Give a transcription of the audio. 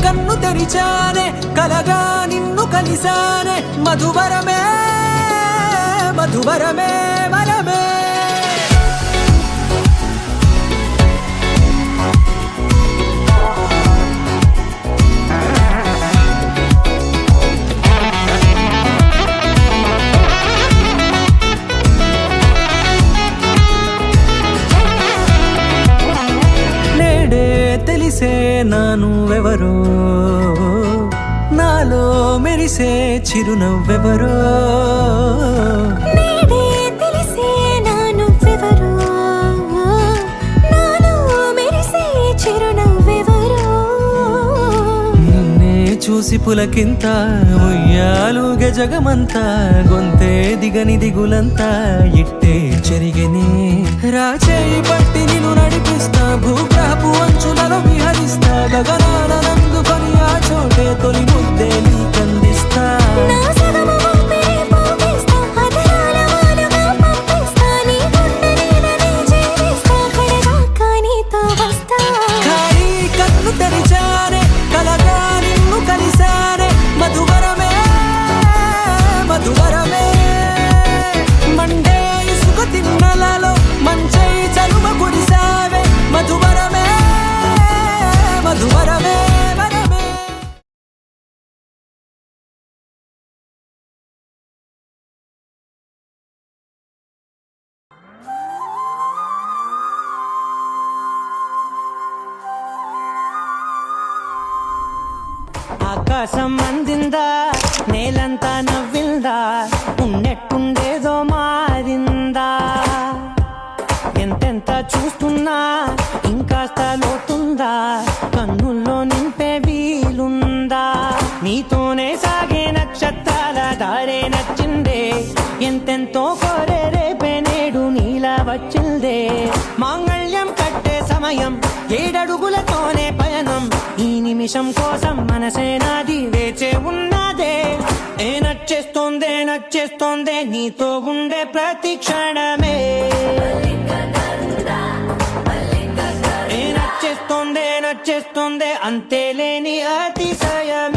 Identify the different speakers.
Speaker 1: కన్ను తెరిచానే కలగా నిన్ను కలిసానే మధువరమే మధువరమే వరమే తెలిసే నానువెవరో నాలో మెరిసే చిరునవ్వెవరో
Speaker 2: నేడే తెలిసే నానువెవరో నాలో మెరిసే చిరునవ్వెవరో
Speaker 1: నిన్నే చూసి పులకింత ఉయ్యాలుగే జగమంతా గొంతే దిగని దిగులంతా ఇట్టే చెరిగెనే రాచేయి పట్టి నిన్ను నడిపిస్తా భూగ్రహపు అంచులలో విహరిస్తా గగనాల నందుకొని ఆ చోటే తొలి ముద్దే నీకందిస్తా
Speaker 2: నా సగము ఊపిరి పోగిస్తా అదరాల వానగా పంపిస్తా నీ గుండె నీడనే చేరిస్తా కడదాకా నీతో వస్తా
Speaker 1: ఖాళీ కన్ను తెరిచానే కలగా నిన్ను కలిసానే మధువరమే మధువరమే మండే ఇసుక తిన్నలలో మంచై చలుమ కురిసావే మధువరమే మధువరమే వరమే ఆకాశం అందిందా నేలంతా నవ్విందా ఉన్నట్టుండేదో మారిందా ఎంతెంత చూస్తున్నా ఇంకాస్త లోతుందా కన్నుల్లో నింపే వీలుందా నీతోనే సాగే నక్షత్రాల దారే నచ్చిందే ఎంతెంతో కోరే రేపే నేడు నీలా వచ్చిందే మాంగళ్యం కట్టే సమయం 7 అడుగులతోనే పయనం ఈ నిమిషం కోసం మనసే నాది వేచే ఉన్నదే నచ్చేస్తోందే నీతో ఉండే ప్రతి క్షణమే నచ్చేస్తోందే అంతే లేని అతిశయమే